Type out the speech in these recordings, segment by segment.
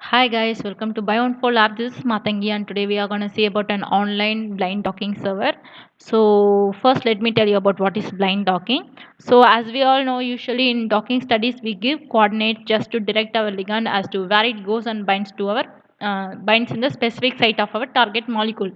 Hi guys, welcome to Bioinfo Lab. This is Matangi and today we are going to see about an online blind docking server. So first let me tell you about what is blind docking. So as we all know, usually in docking studies we give coordinates just to direct our ligand as to where it goes and binds to our binds in the specific site of our target molecule.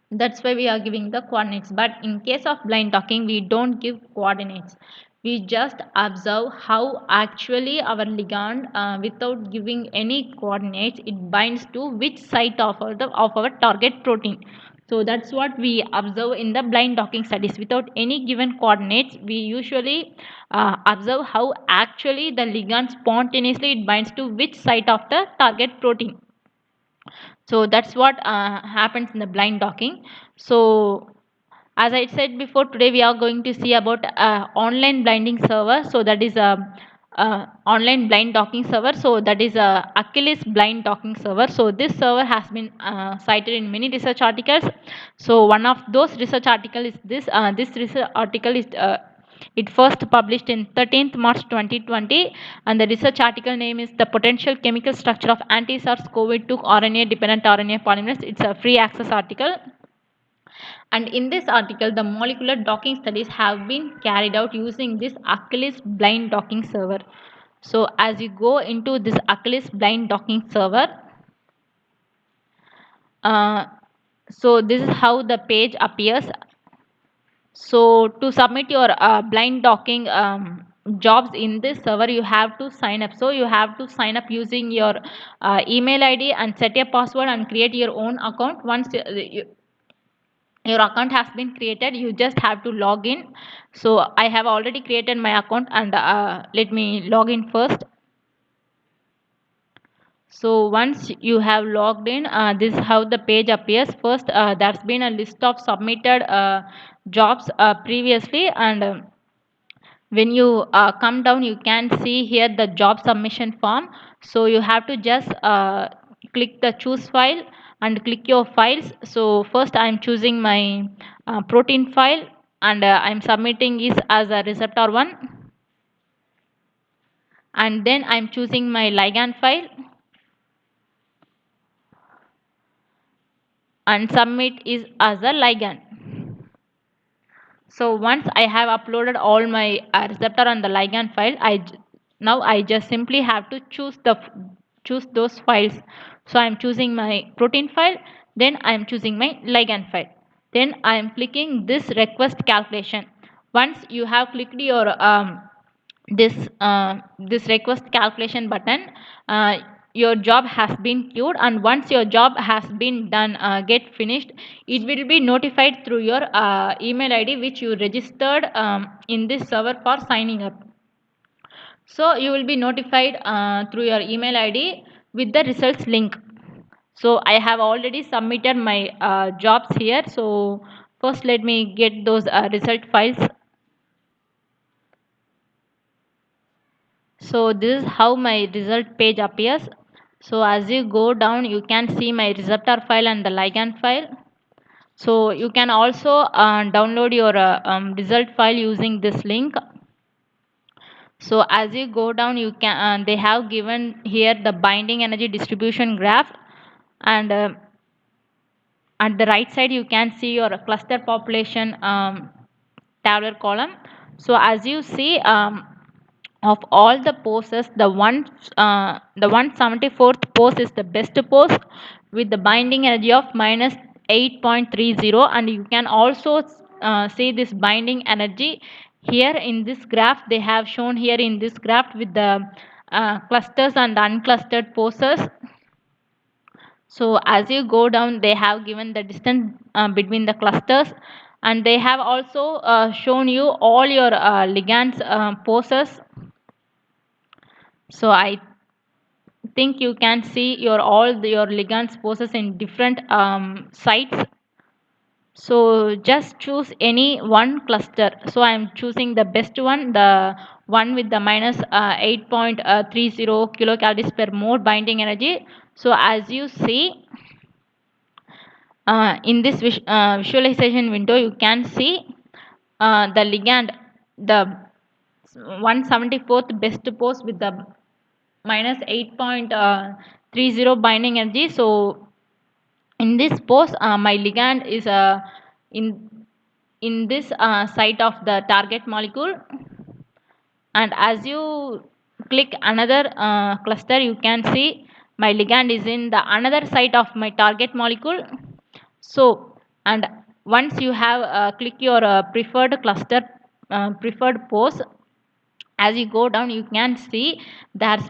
That's why we are giving the coordinates. But in case of blind docking, we don't give coordinates. We just observe how actually our ligand, without giving any coordinates, it binds to which site of our target protein. So that's what we observe in the blind docking studies. Without any given coordinates, we usually observe how actually the ligand spontaneously it binds to which site of the target protein. So that's what happens in the blind docking. So as I said before, today we are going to see about online blinding server. So that is a online blind docking server. So that is a Achilles blind docking server. So this server has been cited in many research articles. So one of those research article is this. This research article is it first published in 13th March 2020, and the research article name is The Potential Chemical Structure of Anti-SARS-CoV-2 RNA-Dependent RNA Polymerase. It's a free access article. And in this article, the molecular docking studies have been carried out using this Achilles blind docking server. So as you go into this Achilles blind docking server, uh, so this is how the page appears. So to submit your blind docking jobs in this server, you have to sign up. So you have to sign up using your email ID and set a password and create your own account. Once your account has been created, you just have to log in. So I have already created my account and let me log in first. So once you have logged in, this is how the page appears. First, there's been a list of submitted jobs previously, and when you come down, you can see here the job submission form. So you have to just click the choose file and click your files. So first I'm choosing my protein file, and I'm submitting is as a receptor 1, and then I'm choosing my ligand file and submit is as a ligand. So once I have uploaded all my receptor and the ligand file, now I just simply have to choose those files. So I'm choosing my protein file, then I'm choosing my ligand file. Then I'm clicking this request calculation. Once you have clicked your this request calculation button, your job has been queued, and once your job has been done, get finished, it will be notified through your email id which you registered in this server for signing up. So you will be notified through your email id with the results link. So I have already submitted my jobs here. So first let me get those result files. So this is how my result page appears. So as you go down, you can see my receptor file and the ligand file. So you can also download your result file using this link. So as you go down, you can they have given here the binding energy distribution graph, and at the right side you can see your cluster population tabular column. So as you see, of all the poses, the 174th pose is the best pose with the binding energy of minus 8.30, and you can also see this binding energy here in this graph. They have shown here in this graph with the clusters and unclustered poses. So as you go down, they have given the distance between the clusters, and they have also shown you all your ligands poses. So I think you can see your ligands poses in different sites. So just choose any one cluster. So I'm choosing the best one, the one with the minus 8.30 kilocalories per mole binding energy. So as you see, in this visualization window, you can see the ligand, the 174th best pose with the minus 8.30 binding energy. So in this pose, my ligand is in in this site of the target molecule, and as you click another cluster, you can see my ligand is in the another site of my target molecule. So, and once you have click your preferred cluster, preferred pose, as you go down you can see there's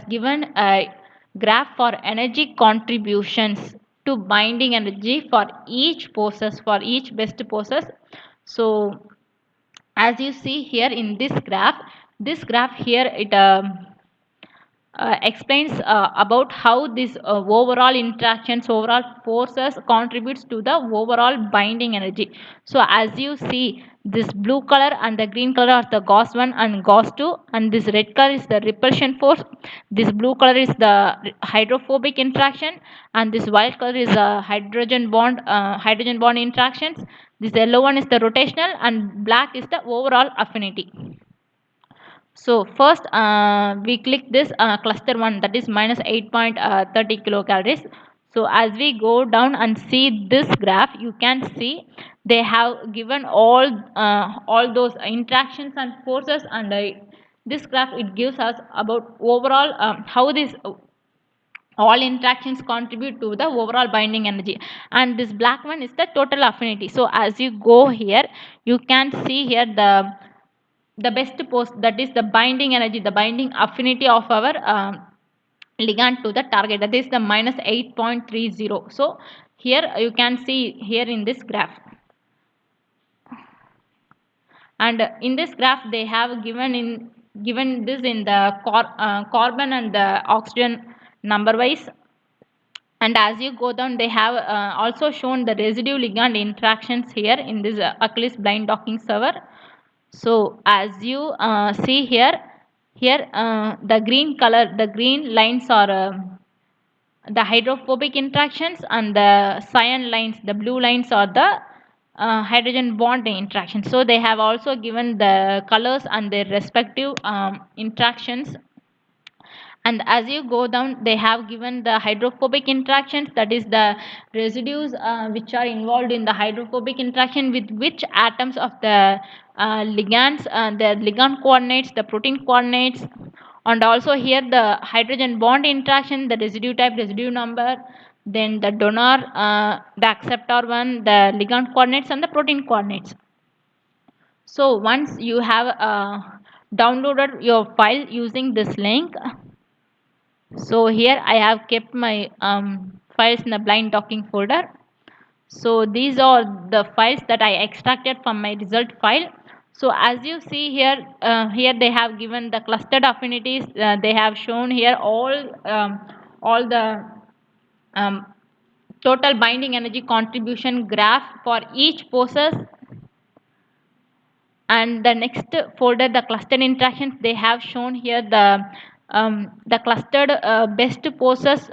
given a graph for energy contributions to binding energy for each poses, for each best poses. So as you see here in this graph here, it explains about how this overall interactions, overall forces contributes to the overall binding energy. So as you see, this blue color and the green color are the Gauss 1 and Gauss 2, and this red color is the repulsion force. This blue color is the hydrophobic interaction, and this white color is hydrogen bond interactions. This yellow one is the rotational, and black is the overall affinity. So first we click this cluster 1, that is minus 8.30 kilocalories. So as we go down and see this graph, you can see they have given all those interactions and forces, and this graph it gives us about overall how this all interactions contribute to the overall binding energy, and this black one is the total affinity. So as you go here, you can see here the best pose, that is the binding energy, the binding affinity of our ligand to the target, that is the minus 8.30. So here you can see here in this graph, and in this graph they have given this in the carbon and the oxygen number wise. And as you go down, they have also shown the residue ligand interactions here in this Achilles blind docking server. So as you see here, the green color, the green lines are the hydrophobic interactions, and the cyan lines, the blue lines are the hydrogen bond interactions. So they have also given the colors and their respective interactions. And as you go down, they have given the hydrophobic interactions, that is the residues which are involved in the hydrophobic interaction with which atoms of the ligands, the ligand coordinates, the protein coordinates, and also here the hydrogen bond interaction, the residue type, residue number, then the donor, the acceptor one, the ligand coordinates, and the protein coordinates. So once you have downloaded your file using this link, so here I have kept my files in the blind docking folder. So these are the files that I extracted from my result file. So as you see here, here they have given the clustered affinities. They have shown here all the um, total binding energy contribution graph for each poses. And the next folder, the clustered interactions, they have shown here the clustered best poses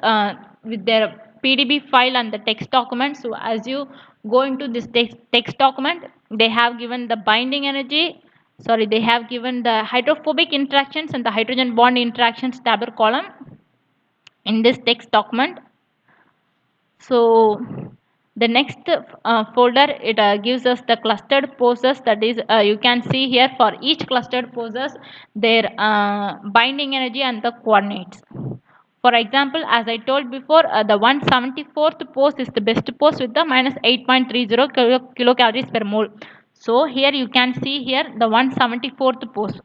with their pdb file and the text document. So as you go into this text document, they have given the binding energy, sorry, they have given the hydrophobic interactions and the hydrogen bond interactions tabular column in this text document. So the next folder, it gives us the clustered poses, that is you can see here for each clustered poses their binding energy and the coordinates. For example, as I told before, the 174th pose is the best pose with the minus 8.30 kilocalories per mole. So here you can see here the 174th pose.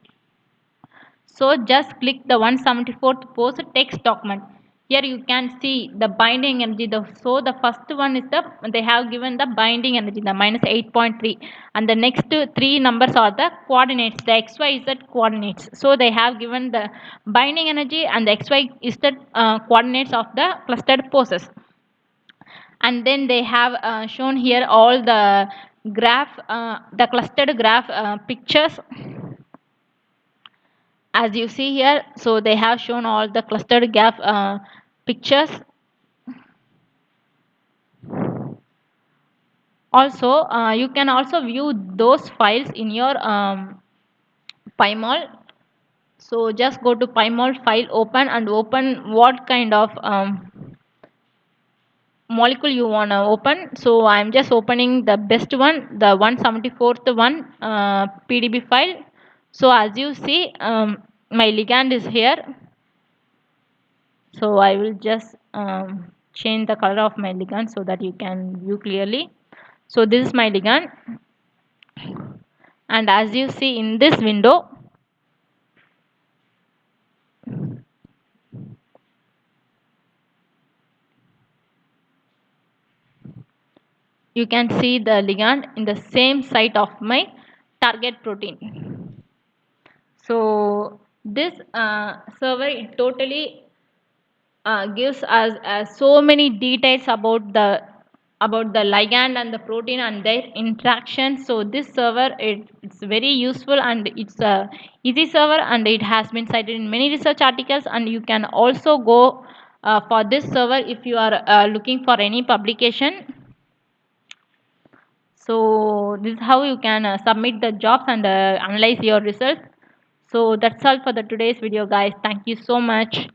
So just click the 174th pose text document. Here you can see the binding energy. So the first one is they have given the binding energy, the minus 8.3, and the next three numbers are the coordinates, the XYZ coordinates. So they have given the binding energy and the XYZ coordinates of the clustered poses. And then they have shown here all the graph, the clustered graph pictures, as you see here. So they have shown all the clustered graph pictures. Also you can also view those files in your PyMol. So just go to PyMol file, open, and open what kind of molecule you want to open. So I'm just opening the best one, the 174th one, pdb file. So as you see, my ligand is here. So I will just change the color of my ligand so that you can view clearly. So this is my ligand, and as you see in this window, you can see the ligand in the same site of my target protein. So this server, it totally gives us so many details about the ligand and the protein and their interaction. So this server, it's very useful, and it's a easy server, and it has been cited in many research articles, and you can also go for this server if you are looking for any publication. So this is how you can submit the jobs and analyze your results. So that's all for the today's video, guys. Thank you so much.